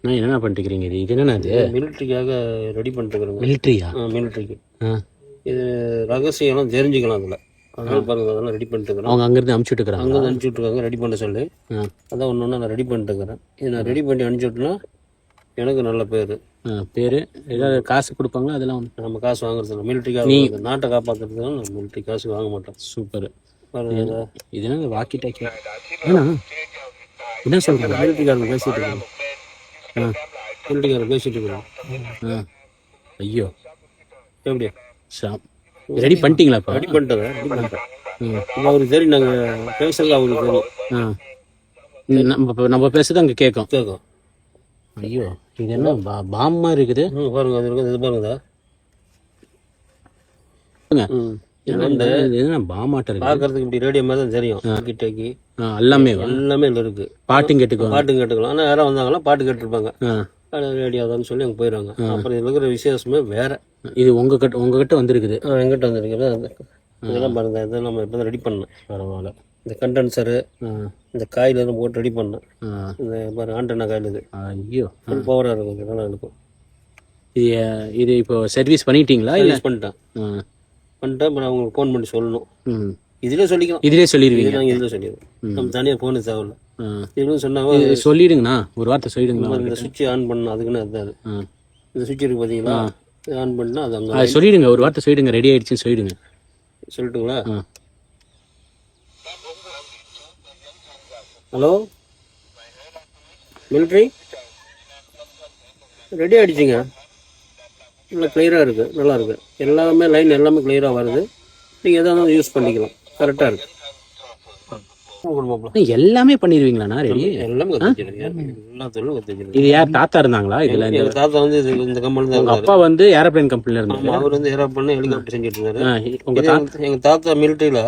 நான் என்னென்ன பண்ணிட்டுக்கிறீங்க? இது என்னென்ன அது? மிலிட்ரிக்காக ரெடி பண்ணிட்டுருக்குறோங்க. மிலிட்ரியா? மிலிட்ரிக்கு ஆ, இது ரகசியம்லாம் தெரிஞ்சுக்கலாம் அதில். அதனால பாருங்க அதெல்லாம் ரெடி பண்ணிட்டுருக்குறோம். அவங்க அங்கேருந்து அமுச்சு விட்டுக்கிறாங்க. அங்கே அனுப்பிச்சி விட்ருக்காங்க ரெடி பண்ண சொல்லி. அதான் ஒன்று ஒன்று நான் ரெடி பண்ணிட்டுருக்கிறேன். இது நான் ரெடி பண்ணி அனுப்பிச்சி விட்டேன்னா எனக்கு நல்ல பேர். பேர் ஏதாவது காசு கொடுப்பாங்களா? அதெல்லாம் நம்ம காசு வாங்குறது மிலிட்ரிக்காக நாட்டை காப்பாற்றுறதுக்கு நம்ம மிலிட்ரி காசு வாங்க மாட்டோம். சூப்பர். பாருங்க இது என்ன வாக்கி டாக்கி? ஏன்னா என்ன சொல்கிறேன்? மிலிட்ரிக்காரங்க பேசிட்டு இருக்கிறோம். மிலிட்ரிக்காரங்க பேசிட்டு இருக்கிறோம். ஐயோ, எப்படியா ரெடி பண்ணிட்டீங்களா? இப்போ ரெடி பண்ணிட்டேன். இப்போ அவருக்கு சரி நாங்கள் பேசுறது அவருக்கு தெரியும். நம்ம பேசுறது அங்கே கேட்கும். கேட்கும். ஐயோ, இது என்ன பாம்பா இருக்குது? பாருங்க அது இருக்குது. இது பாருங்க பாமாட்ட இருக்கு. பார்க்கறதுக்கு இப்படி ரேடியோ மாதிரி தான் தெரியும். கிட்டக்கி எல்லாமே இதில் இருக்கு. பாட்டும் கேட்டுக்கலாம். ஆனால் யாராவது வந்தாங்கன்னா பாட்டு கேட்டுருப்பாங்க. ரேடியோ தான் சொல்லி அங்கே போயிடுவாங்க. அப்புறம் இதில் இருக்கிற விசேஷமே வேற. இது உங்ககிட்ட வந்துருக்குது. எங்கிட்ட வந்துருக்கு. இதெல்லாம் பாருங்க. இதெல்லாம் நம்ம இப்போ தான் ரெடி பண்ணேன். பரவாயில்ல. இந்த கண்டென்சரு இந்த காயில் எல்லாம் போட்டு ரெடி பண்ணேன். இந்த பாருங்க ஆண்டனா காயில் இது. ஐயோ, பவராக இருக்கும். இதெல்லாம் இருக்கும். இது இப்போ சர்வீஸ் பண்ணிட்டீங்களா? இல்லை பண்ணிட்டேன். அப்புறம் அவங்களுக்கு ஃபோன் பண்ணி சொல்லணும். இதிலே சொல்லிக்கலாம். இதிலே சொல்லிடுவீங்க? இதில் சொல்லிடுவோம். நம்ம தனியாக ஃபோனு தேவையில்ல. இதுன்னு சொன்னாங்க. சொல்லிடுங்கண்ணா, ஒரு வார்த்தை சொல்லிடுங்கண்ணா. இந்த சுவிட்ச் ஆன் பண்ணணும். அதுக்குன்னு அதுதான் இந்த சுவிட்ச் இருக்கு பார்த்தீங்களா? ஆன் பண்ணால் அது அங்கே சொல்லிடுங்க. ஒரு வார்த்தை சொல்லிடுங்க. ரெடி ஆயிடுச்சுன்னு சொல்லிடுங்க. சொல்லட்டுங்களா? ஹலோ மிலிட்ரி, ரெடி ஆகிடுச்சிங்க. நல்லா கிளியராக இருக்குது. நல்லா இருக்குது. எல்லாமே லைன் எல்லாமே கிளியராக வருது. நீங்கள் எதாக இருந்தாலும் யூஸ் பண்ணிக்கலாம். கரெக்டாக இருக்குது. எல்லாமே பண்ணிடுவீங்களாண்ணா? ரெடி எல்லாமே எல்லா தொழிலும் கற்றுக்கிறேன். இது யார் தாத்தா இருந்தாங்களா இதில்? எங்கள் தாத்தா வந்து இந்த கம்பெனி தான். அப்பா வந்து ஏரோப்ளேன் கம்பெனியில் இருந்தாங்க. அவர் வந்து ஏரோப்ளேன் ஹெலிகாப்டர் செஞ்சுட்டு இருந்தாரு. எங்கள் தாத்தா மிலிட்ரியில்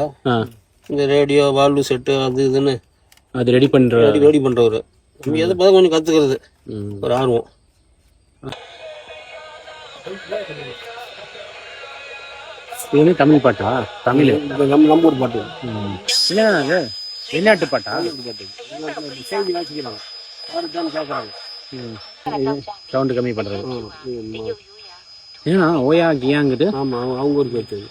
இந்த ரேடியோ வால்வு செட்டு அது இதுன்னு அது ரெடி பண்ணுறவர். நம்ம எதை பார்த்து கொஞ்சம் கற்றுக்கிறது ஒரு ஆர்வம். இது தமிழ் பாட்டா? தமிழ் நம்ம ஊர் பாட்டு. வெளிநாட்டு பாட்டா? செய்தி வாசிக்கிறாங்க. கேட்குறாங்க. சவுண்டு கம்மி பண்ணுறது. ஏன்னா ஓயா கியாங்குது. ஆமாம் அவங்க ஊருக்கு வச்சது.